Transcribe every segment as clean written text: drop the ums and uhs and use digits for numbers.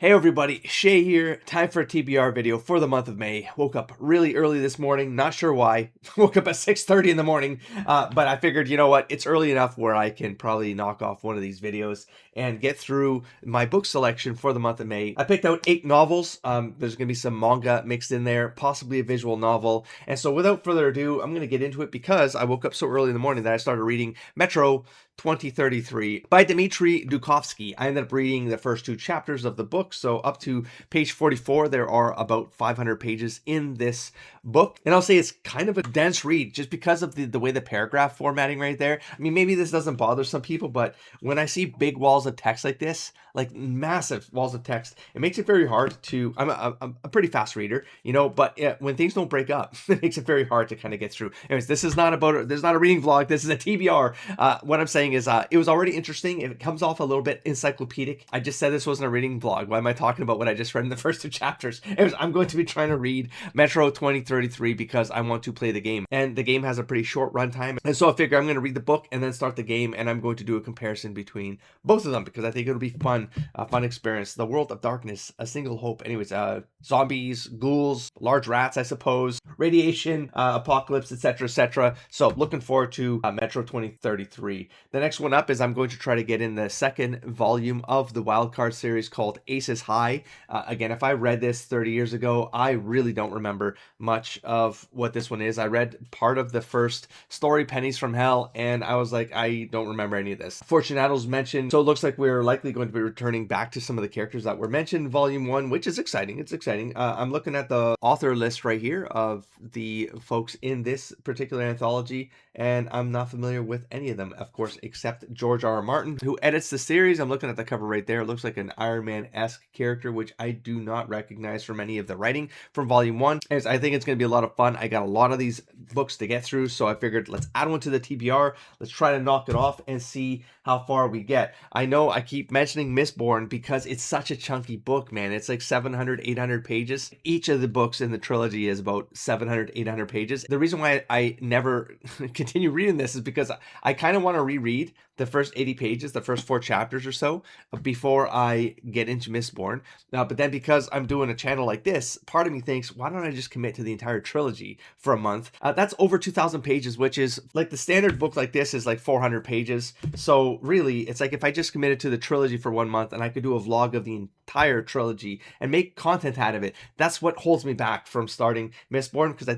Hey everybody, Shay here. Time for a TBR video for the month of May. Woke up really early this morning, not sure why. Woke up at 6:30 in the morning, but I figured, you know what, it's early enough where I can probably knock off one of these videos and get through my book selection for the month of May. I picked out 8 novels. There's going to be some manga mixed in there, possibly a visual novel. And so without further ado, I'm going to get into it because I woke up so early in the morning that I started reading Metro 2033 by Dmitry Dukovsky. I ended up reading the first 2 chapters of the book, so up to page 44 there are about 500 pages in this book, and I'll say it's kind of a dense read just because of the way the paragraph formatting right there. I mean, maybe this doesn't bother some people, but when I see big walls of text like this, like massive walls of text, it makes it very hard to, I'm a pretty fast reader, you know, but when things don't break up, it makes it very hard to kind of get through. Anyways, this is not a reading vlog, this is a TBR. What I'm saying is it was already interesting. It comes off a little bit encyclopedic. I just said this wasn't a reading vlog. Why am I talking about what I just read in the first 2 chapters? I'm going to be trying to read Metro 2033 because I want to play the game, and the game has a pretty short runtime, and so I figure I'm going to read the book and then start the game, and I'm going to do a comparison between both of them because I think it'll be fun, a fun experience. The world of darkness, a single hope. Anyways, zombies, ghouls, large rats, I suppose, radiation, apocalypse, etc., etc. So looking forward to Metro 2033. The next one up is I'm going to try to get in the second volume of the Wildcard series called Aces High. Again, if I read this 30 years ago, I really don't remember much of what this one is. I read part of the first story, Pennies from Hell, and I was like, I don't remember any of this. Fortunato's mentioned, so it looks like we're likely going to be returning back to some of the characters that were mentioned in volume 1, which is exciting. It's exciting. I'm looking at the author list right here of the folks in this particular anthology, and I'm not familiar with any of them, of course, except George R. R. Martin, who edits the series. I'm looking at the cover right there. It looks like an Iron Man-esque character, which I do not recognize from any of the writing from volume 1. And I think it's going to be a lot of fun. I got a lot of these books to get through, so I figured let's add one to the TBR. Let's try to knock it off and see how far we get. I know I keep mentioning Mistborn because it's such a chunky book, man. It's like 700, 800 pages. Each of the books in the trilogy is about 700, 800 pages. The reason why I never continue reading this is because I kind of want to reread the first 80 pages, the first 4 chapters or so, before I get into Mistborn. But then because I'm doing a channel like this, part of me thinks, why don't I just commit to the entire trilogy for a month? That's over 2,000 pages, which is like the standard book like this is like 400 pages. So really, it's like if I just committed to the trilogy for 1 month and I could do a vlog of the entire trilogy and make content out of it, that's what holds me back from starting Mistborn, because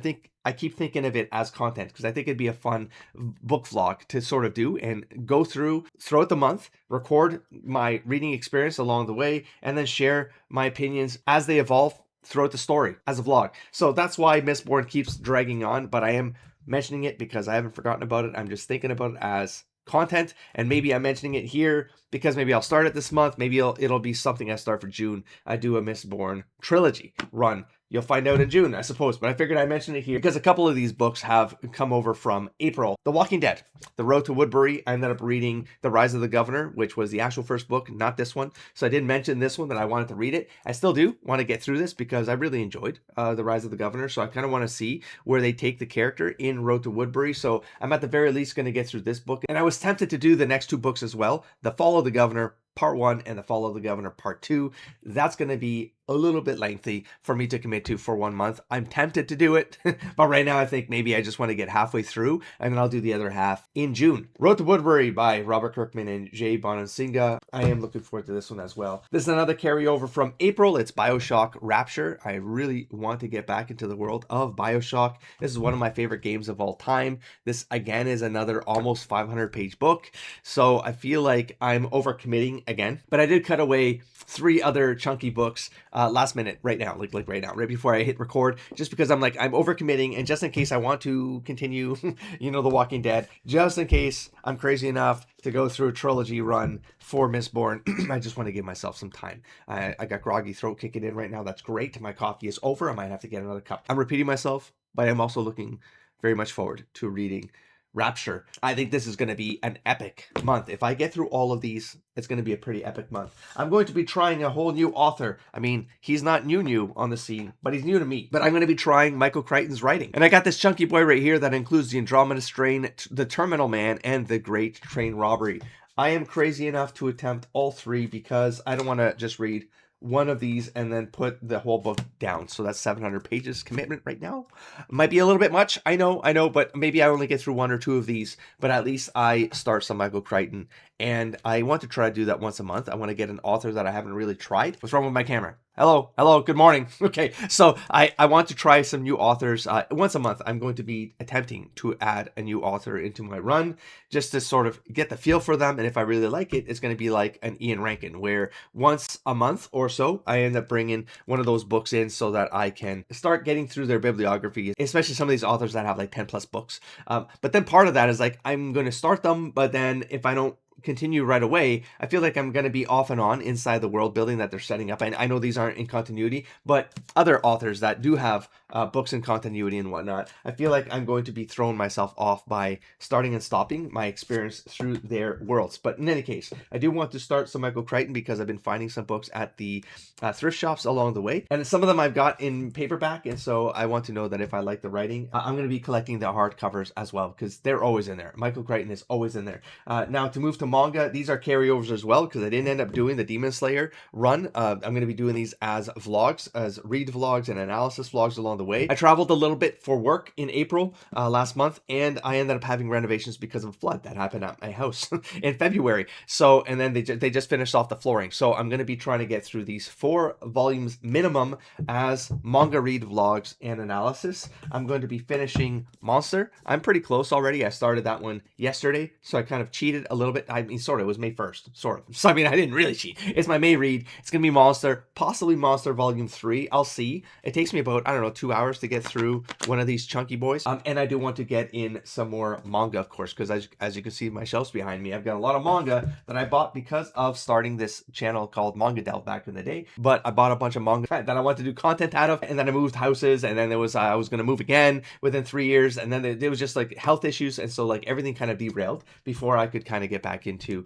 I keep thinking of it as content, because I think it'd be a fun book vlog to sort of do and go throughout the month, record my reading experience along the way, and then share my opinions as they evolve throughout the story as a vlog. So that's why Mistborn keeps dragging on, but I am mentioning it because I haven't forgotten about it. I'm just thinking about it as content, and maybe I'm mentioning it here because maybe I'll start it this month. Maybe it'll be something I start for June. I do a Mistborn trilogy run. You'll find out in June, I suppose, but I figured I'd mention it here because a couple of these books have come over from April. The Walking Dead, The Road to Woodbury. I ended up reading The Rise of the Governor, which was the actual first book, not this one. So I did mention this one, that I wanted to read it. I still do want to get through this because I really enjoyed The Rise of the Governor. So I kind of want to see where they take the character in Road to Woodbury. So I'm at the very least going to get through this book. And I was tempted to do the next 2 books as well, The Fall of the Governor Part 1 and The Fall of the Governor Part 2. That's going to be a little bit lengthy for me to commit to for 1 month. I'm tempted to do it, but right now I think maybe I just want to get halfway through and then I'll do the other half in June. Road to Woodbury by Robert Kirkman and Jay Bonansinga. I am looking forward to this one as well. This is another carryover from April. It's BioShock Rapture. I really want to get back into the world of BioShock. This is one of my favorite games of all time. This again is another almost 500-page book, so I feel like I'm overcommitting again, but I did cut away 3 other chunky books last minute, right now, like right now, right before I hit record, just because I'm overcommitting, and just in case I want to continue, you know, The Walking Dead, just in case I'm crazy enough to go through a trilogy run for Mistborn, I just want to give myself some time. I got groggy throat kicking in right now. That's great. My coffee is over. I might have to get another cup. I'm repeating myself, but I'm also looking very much forward to reading Rapture. I think this is going to be an epic month. If I get through all of these, it's going to be a pretty epic month. I'm going to be trying a whole new author. I mean, he's not new on the scene, but he's new to me. But I'm going to be trying Michael Crichton's writing. And I got this chunky boy right here that includes the Andromeda Strain, The Terminal Man, and The Great Train Robbery. I am crazy enough to attempt all 3 because I don't want to just read one of these and then put the whole book down. So that's 700 pages commitment right now. Might be a little bit much. I know, but maybe I only get through one or two of these, but at least I start some Michael Crichton, and I want to try to do that once a month. I want to get an author that I haven't really tried. What's wrong with my camera? Hello, good morning. Okay, so I want to try some new authors. Once a month, I'm going to be attempting to add a new author into my run, just to sort of get the feel for them. And if I really like it, it's going to be like an Ian Rankin, where once a month or so, I end up bringing one of those books in so that I can start getting through their bibliography, especially some of these authors that have like 10 plus books. But then part of that is like, I'm going to start them, but then if I don't continue right away, I feel like I'm going to be off and on inside the world building that they're setting up. And I know these aren't in continuity, but other authors that do have books in continuity and whatnot, I feel like I'm going to be throwing myself off by starting and stopping my experience through their worlds. But in any case, I do want to start some Michael Crichton because I've been finding some books at the thrift shops along the way, and some of them I've got in paperback, and so I want to know that if I like the writing, I'm going to be collecting the hardcovers as well, because they're always in there. Michael Crichton is always in there. Now to move to manga, these are carryovers as well, because I didn't end up doing the Demon Slayer run. I'm going to be doing these as vlogs, as read vlogs and analysis vlogs along the way. I traveled a little bit for work in April last month, and I ended up having renovations because of a flood that happened at my house in February. So, and then they just finished off the flooring. So I'm going to be trying to get through these 4 volumes minimum as manga read vlogs and analysis. I'm going to be finishing Monster. I'm pretty close already. I started that one yesterday, so I kind of cheated a little bit. I mean, sort of. It was May 1st, sort of. So, I mean, I didn't really cheat. It's my May read. It's going to be Monster, possibly Monster Volume 3. I'll see. It takes me about, I don't know, 2 hours to get through one of these chunky boys. And I do want to get in some more manga, of course, because as you can see, my shelves behind me, I've got a lot of manga that I bought because of starting this channel called Manga Delve back in the day. But I bought a bunch of manga that I wanted to do content out of, and then I moved houses, and then there was I was going to move again within 3 years, and then there was just like health issues, and so like everything kind of derailed before I could kind of get back into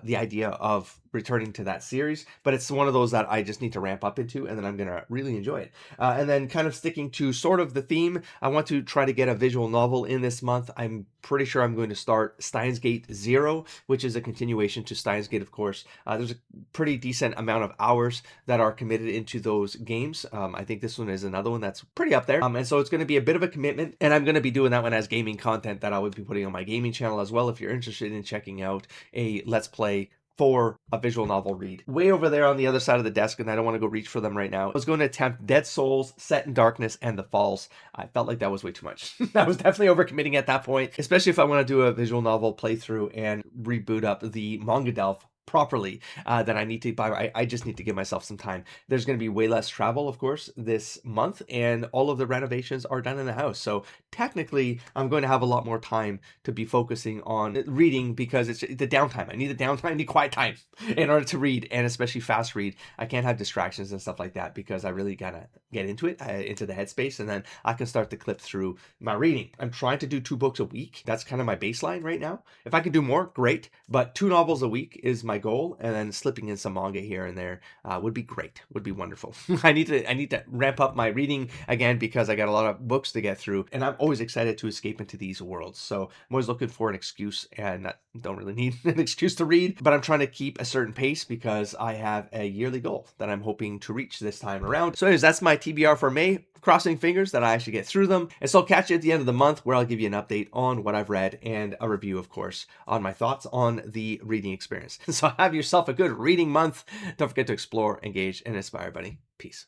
the idea of returning to that series. But it's one of those that I just need to ramp up into, and then I'm gonna really enjoy it. And then kind of sticking to sort of the theme, I want to try to get a visual novel in this month. I'm pretty sure I'm going to start Steins Gate Zero, which is a continuation to Steins Gate, of course. There's a pretty decent amount of hours that are committed into those games. I think this one is another one that's pretty up there. And so it's going to be a bit of a commitment, and I'm going to be doing that one as gaming content that I would be putting on my gaming channel as well, if you're interested in checking out a Let's Play for a visual novel read. Way over there on the other side of the desk, and I don't want to go reach for them right now, I was going to attempt Dead Souls, Set in Darkness, and The Falls. I felt like that was way too much. I was definitely overcommitting at that point, especially if I want to do a visual novel playthrough and reboot up the Manga Delve properly. Then I need to buy, I just need to give myself some time. There's going to be way less travel, of course, this month, and all of the renovations are done in the house. So technically, I'm going to have a lot more time to be focusing on reading, because it's the downtime. I need the downtime, I need quiet time in order to read, and especially fast read. I can't have distractions and stuff like that, because I really gotta get into it, into the headspace, and then I can start to clip through my reading. I'm trying to do 2 books a week. That's kind of my baseline right now. If I could do more, great, but 2 novels a week is my goal, and then slipping in some manga here and there would be great, would be wonderful. I need to ramp up my reading again, because I got a lot of books to get through, and I'm always excited to escape into these worlds. So I'm always looking for an excuse, and I don't really need an excuse to read, but I'm trying to keep a certain pace because I have a yearly goal that I'm hoping to reach this time around. So anyways, that's my TBR for May. Crossing fingers that I actually get through them. And so I'll catch you at the end of the month, where I'll give you an update on what I've read and a review, of course, on my thoughts on the reading experience. So have yourself a good reading month. Don't forget to explore, engage, and inspire, buddy. Peace.